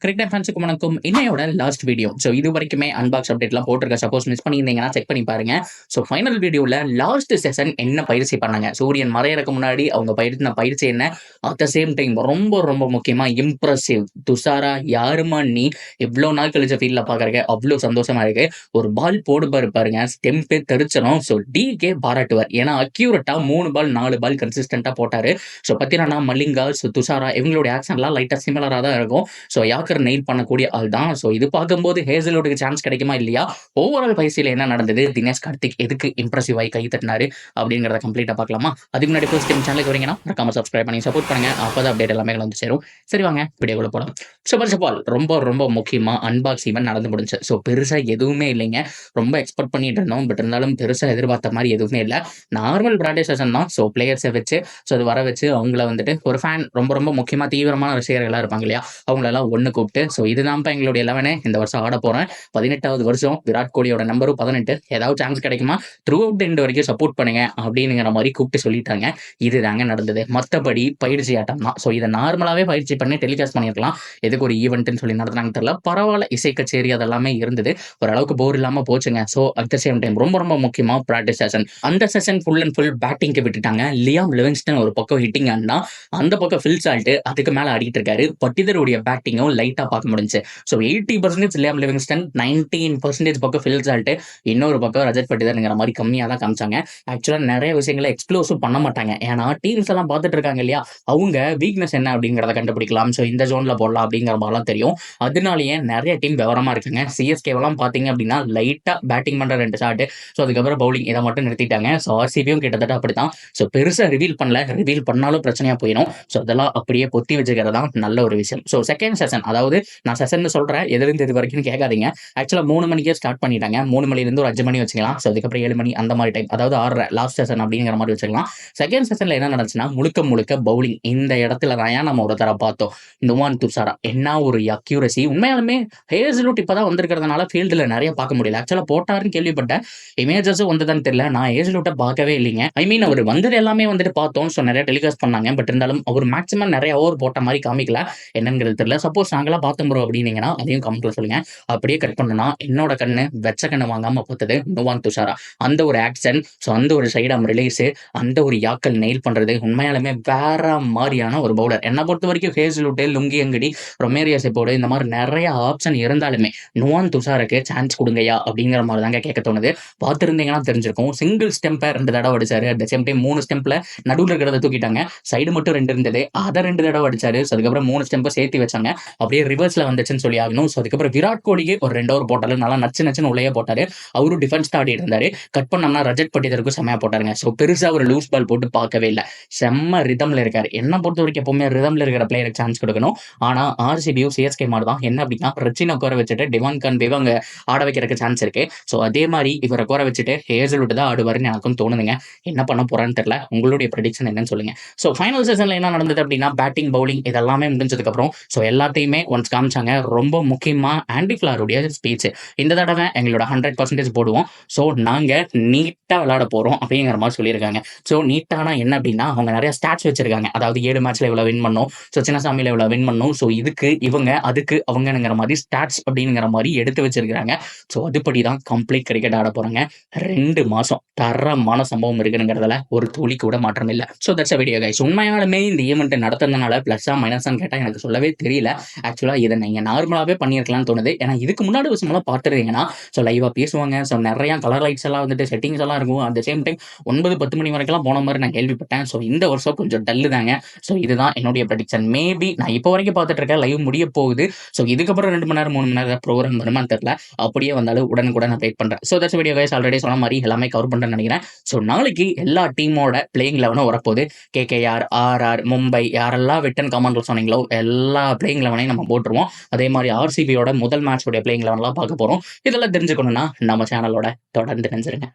Cricket ஃபேன்ஸுக்கு வணக்கம். இன்னையோட லாஸ்ட் வீடியோ. ஸோ இது வரைக்குமே அன்பாக்ஸ் அப்டேட்லாம் போட்டிருக்க. சப்போஸ் மிஸ் பண்ணியிருந்தீங்கன்னா செக் பண்ணி பாருங்க. ஸோ ஃபைனல் வீடியோவில் லாஸ்ட் செஷன் என்ன பயிற்சி பண்ணாங்க, சூரியன் மறையறதுக்கு முன்னாடி அவங்க பயிற்சின பயிற்சி என்ன, அட் த சேம் டைம் ரொம்ப ரொம்ப முக்கியமாக இம்ப்ரெசிவ் துஷாரா யாருமா நீ இவ்வளோ நாள் கழிச்ச ஃபீல்டில் பார்க்குறக்கு அவ்வளோ சந்தோஷமா இருக்கு. ஒரு பால் போடுபாரு பாருங்க, ஸ்டெம்பே தெரிச்சிடும். So decay பாராட்டுவார். ஏன்னா அக்யூரேட்டாக 3 பால் 4 பால் கன்சிஸ்டண்டாக போட்டார். ஸோ பத்திரானா மல்லிங்கா துஷாரா இவங்களுடைய ஆக்ஷன்லாம் லைட்டாக சிமிலராக தான் இருக்கும். ஸோ யாக்கர் நெயில் பண்ணக்கூடிய ஆள் தான். ஸோ இது பார்க்கும்போது ஹேசல்வுட்டுக்கு சான்ஸ் கிடைக்குமா இல்லையா, ஓவரால் பயிற்சியில் என்ன நடந்தது, தினேஷ் கார்த்திக் எதுக்கு இம்ப்ரெசிவ் ஆகி கை தட்டினாரு அப்படிங்கிறத கம்ப்ளீட்டாக பார்க்கலாமா. அதுக்கு முன்னாடி ஃபர்ஸ்ட் டைம் சேனலுக்கு வரீங்கன்னா மறக்காம சப்ஸ்கிரைப் பண்ணி சப்போர்ட் பண்ணுங்க. அப்போதான் அப்டேட் எல்லாமே வந்து சேரும். சரி வாங்க வீடியோக்குள்ள போகலாம். ஸோ ஃபர்ஸ்ட் ஆஃப் ஆல் ரொம்ப ரொம்ப முக்கியமாக அன்பாக்ஸ் ஈவென்ட் நடந்து முடிஞ்சு. ஸோ பெருசாக எதுவுமே இல்லைங்க. ரொம்ப எக்ஸ்பெக்ட் பண்ணிட்டு இருந்தோம். பட் இருந்தாலும் பெருசாக எதிர்பார்த்த மாதிரி எதுவுமே இல்லை. நார்மல் பிராக்டிஸ் செஷன் தான். ஸோ பிளேயர்ஸை வச்சு ஸோ அது வர வச்சு அவங்கள வந்துட்டு ஒரு ஃபேன் ரொம்ப ரொம்ப முக்கியமாக தீவிரமான ரசிகர்களாக இருப்பாங்க இல்லையா, அவங்களெல்லாம் ஒன்று கூப்பிட்டு ஸோ இதுதான்ப்பா எங்களுடைய 11 இந்த வருஷம் ஆட போகிறேன். 18வது வருஷம் விராட் கோலியோட நம்பரும் 18. ஏதாவது சான்ஸ் கிடைக்குமா, த்ரூ அவுட் எண்ட் வரைக்கும் சப்போர்ட் பண்ணுங்க அப்படிங்கிற மாதிரி கூப்பிட்டு சொல்லிட்டாங்க. இது தாங்க நடந்தது. மற்றபடி பயிற்சி ஆட்டம் தான். ஸோ இதை நார்மலாகவே பயிற்சி பண்ணி டெலிகாஸ்ட் பண்ணியிருக்கலாம். எதுக்கு ஒரு ஈவெண்ட்னு சொல்லி நடத்துனாங்க தெரியல. பரவாயில்ல, இசை கச்சேரி அதெல்லாமே இருந்தது. ஓரளவுக்கு போர் இல்லாமல் போச்சுங்க. So at the same time ரொம்ப ரொம்ப முக்கியமாக ப்ராக்டிஸ் செஷன். அந்த செஷன் ஃபுல் அண்ட் ஃபுல் பேட்டிங்க்கு விட்டுட்டாங்க. லியாம் லிவிங்ஸ்டன் ஒரு பக்கம் ஹிட்டிங் ஆனா, அந்த பக்கம் ஃபில் சால்ட் அதுக்கு மேலே ஆடிட்டு இருக்காரு. பட்டிதருடைய பேட்டிங்கும் லைட்டாக பார்க்க முடிஞ்சு. ஸோ 80% லியாம் லிவிங்ஸ்டன், 19% பக்கம் ஃபில் சால்ட், இன்னொரு பக்கம் ரஜத் பட்டிதர்ங்கிற மாதிரி கம்மியாக தான் காமிச்சாங்க. ஆக்சுவலாக நிறைய விஷயங்களை எக்ஸ்ப்ளோசிவ் பண்ண மாட்டாங்க. ஏன்னா டீம்ஸ் எல்லாம் பார்த்துட்டு இருக்காங்க இல்லையா, அவங்க வீக்னஸ் என்ன அப்படிங்கிறத கண்டுபிடிக்கலாம். ஸோ இந்த ஜோனில் போடலாம் அப்படிங்கிற மாதிரிலாம் தெரியும். அதனாலேயே நிறைய டீம் விவரமா இருக்காங்க. சிஎஸ்கேவெல்லாம் பார்த்தீங்க அப்படின்னா லைட்டாக பேட்டிங் பண்ணுற 2 ஷாட், ஸோ அதுக்கப்புறம் பவுலிங் இதை மட்டும் நிறுத்திட்டாங்க. ஸோ ஆர்சிபியும் கிட்டத்தட்ட அப்படி தான். ஸோ பெருசாக ரிவீல் பண்ணல. ரிவீல் பண்ணாலும் பிரச்சனையாக போயிடும். ஸோ அதெல்லாம் அப்படியே பொத்தி வச்சுக்கிறது தான் நல்ல ஒரு விஷயம். ஸோ செகண்ட் செஷன், அதாவது நான் செஷன் சொல்கிறேன் எதுலேருந்து இது வரைக்கும் கேட்காதீங்க. ஆக்சுவலாக 3 மணிக்கே ஸ்டார்ட் பண்ணிட்டாங்க. 3 மணிலேருந்து ஒரு 5 மணி வச்சுக்கலாம். ஸோ அதுக்கப்புறம் 7 மணி அந்த மாதிரி டைம், அதாவது 6 லாஸ்ட் செஷன் அப்படிங்கிற மாதிரி வச்சுக்கலாம். செகண்ட் செஷனில் என்ன நடந்துச்சுன்னா முழுக்க முழுக்க பவுலிங். இந்த இடத்துல தான் நம்ம ஒரு தர பார்த்தோம். நுவான் துஷாரா என்ன ஒரு அக்யூரசி. உண்மையாலுமே ஹேசல்வுட் இப்போ தான் வந்திருக்கிறதுனால ஃபீல்டில் நிறைய பார்க்க முடியல. ஆக்சுவலாக போட்டாருன்னு கேள்விப்பட்டேன். இமேஜஸும் வந்ததான்னு தெரியல. நான் ஹேசல்வுட்டை பார்க்கவே இல்லைங்க. ஐ மீன் அவர் வந்தது எல்லாமே வந்துட்டு பார்த்தோம். ஸோ நிறைய டெலிகாஸ்ட் பண்ணாங்க. பட் இருந்தாலும் அவர் மேக்ஸிமம் நிறைய ஓவர் போட்ட மாதிரி காமிக்கல. என்னங்கிறது தெரியல. சப்போஸ் நாங்களாம் பார்த்தோம் ப்ரோ அப்படின்னீங்கன்னா அதையும் கமெண்ட்ல சொல்லுங்க. அப்படியே கட் பண்ணனா என்னோட கண்ணு வெச்ச கண்ணு வாங்காம பார்த்தது நுவான் துஷாரா. அந்த ஒரு ஆக்ஷன், ஸோ அந்த ஒரு சைடாம் ரிலீஸ், அந்த ஒரு யாக்கல் நெயில் பண்றது உண்மையாலுமே வேற மாதிரியான ஒரு பவுலர். என்னை பொறுத்த வரைக்கும் ஹேசல்வுட், லுங்கி அங்கடி, ரொமேரியா செப்போடு இந்த மாதிரி நிறைய ஆப்ஷன் இருந்தாலுமே நுவான் துஷாருக்கு சான்ஸ் கொடுங்கயா அப்படிங்கிற மாதிரி தாங்க கேட்க தோணுது. பார்த்துருந்தீங்கன்னா தெரிஞ்சிருக்கும். சிங்கிள் ஸ்டெம்பை 2 தடவை அடிச்சாரு. அட் த சேம் டைம் 3 ஸ்டெம்ப்ல நடுவில் இருக்கிறத தூக்கிட்டாங்க. சைடு மட்டும் 2 இருந்தது, அதை 2 தடவை அடிச்சாரு. ஸோ அதுக்கப்புறம் 3 ஸ்டெம்பை சேர்த்து வச்சாங்க. அப்படியே ரிவர்ஸ்ல வந்துச்சுன்னு சொல்லி ஆகணும். ஸோ அதுக்கப்புறம் விராட் கோலிக்கு ஒரு 2 ஓவர் போட்டாரு. நல்லா நச்சுன்னு உள்ளே போட்டாரு. அவரும் டிஃபென்ஸ் ஆடி இருந்தாரு. கட் பண்ணோம்னா ரஜத் பட்டிதருக்கும் செம்மையா போட்டாருங்க. ஸோ பெருசா ஒரு லூஸ் பால் போட்டு பார்க்கவே இல்லை. செம்ம ரிதம்ல இருக்காரு. என்ன பொறுத்த வரைக்கும் எப்பவுமே ரிதம்ல இருக்கிற பிளேயருக்கு சான்ஸ் கொடுக்கணும். ஆனா ஆர்சிபியும் சிஎஸ்கே மாதிரி தான். என்ன அப்படின்னா ரச்சினை உட்கார வச்சுட்டு டிவான் கான்வேவை அங்க ஆட வைக்கிறதுக்கு சான்ஸ் இருக்கு. ஸோ அதே மாதிரி இவரை உட்கார வச்சுட்டு ஹேசல்வுட் தான் ஆடுவாருன்னு எனக்கும் தோணுதுங்க. என்ன பண்ண போறான்னு தெரியல. உங்களுடைய ப்ரெடிக்ஷன் என்னன்னு சொல்லுங்க. ஸோ ஃபைனல் செஷன்ல என்ன நடந்தது அப்படின்னா பேட்டிங் பவுலிங் இதெல்லாமே முடிஞ்சதுக்கு அப்புறம் ஸோ எல்லாத்தையுமே ஒன்ஸ் காமிச்சாங்க. ரொம்ப முக்கியமா ஆண்டி ஃபிளாருடைய ஸ்பீச். இந்த தடவை எங்களோட 100% போடுவோம். ஸோ நாங்க நீட்டா விளையாட போறோம் அப்படிங்கிற மாதிரி சொல்லியிருக்காங்க. ஸோ நீட்டானா என்ன அப்படின்னா அவங்க நிறைய ஸ்டாட்ஸ் வச்சிருக்காங்க. அதாவது 7 மேட்ச்ல இவ்வளவு வின் பண்ணோம், ஸோ சின்னசாமியில இவ்வளவு வின் பண்ணோம், ஸோ இதுக்கு இவங்க அதுக்கு அவங்கிற மாதிரி ஸ்டாட்ஸ் அப்படிங்கிற மாதிரி எடுத்து வச்சிருக்காங்க. ஸோ அதுபடி தான் கம்ப்ளீட் கிரிக்கெட் ஆட போறாங்க. 2 மாசம் தரமான சம்பவம் இருக்குங்கிறதுல ஒரு துளி கூட மாற்றம் இல்லை. So that's video guys. உண்மையாலுமே இந்த ஈவெண்ட் நடத்துறதுனால பிளஸ்ஸா மைனஸான்னு கேட்டால் எனக்கு சொல்லவே தெரியல. ஆக்சுவலாக இதை நீங்க நார்மலாகவே பண்ணியிருக்கலாம்னு தோணுது. ஏன்னா இதுக்கு முன்னாடி விஷயமெல்லாம் பார்த்துருந்தீங்கன்னா ஸோ லைவாக பேசுவாங்க. ஸோ நிறைய கலர் லைட்ஸ் எல்லாம் வந்துட்டு செட்டிங்ஸ் எல்லாம் இருக்கும். அட் த சேம் டைம் 9-10 மணி வரைக்கும் போன மாதிரி நான் கேள்விப்பட்டேன். ஸோ இந்த வருஷம் கொஞ்சம் டல்லு தாங்க. ஸோ இதுதான் என்னுடைய ப்ரெடிக்ஷன். மேபி நான் இப்போ வரைக்கும் பார்த்துட்டு இருக்கேன், லைவ் முடிய போகுது. ஸோ இதுக்கப்புறம் 2 மணி நேரம் 3 மணி நேரம் ப்ரோக்ராம் வருமானு தெரியல. அப்படியே வந்தாலும் உடனுக்குடன் நான் வெயிட் பண்றேன். So that's video guys. Already சொன்ன மாதிரி எல்லாமே கவர் பண்ணுறேன்னு நினைக்கிறேன். ஸோ நாளைக்கு எல்லா டீமோட பிளேயிங் 11 வரப்போகுது. கேகேஆர், ஆர்ஆர், மும்பை யாரெல்லாம் விட்டன் கமெண்ட்ல சொன்னீங்களோ எல்லா பிளேயிங் 11 நம்ம போட்டுருவோம். அதே மாதிரி ஆர்சிபியோட முதல் மேட்சோட பிளேயிங் 11 பார்க்க போறோம். இதெல்லாம் தெரிஞ்சுக்கணும்னா நம்ம சேனலோட தொடர்ந்து நினைச்சிருங்க.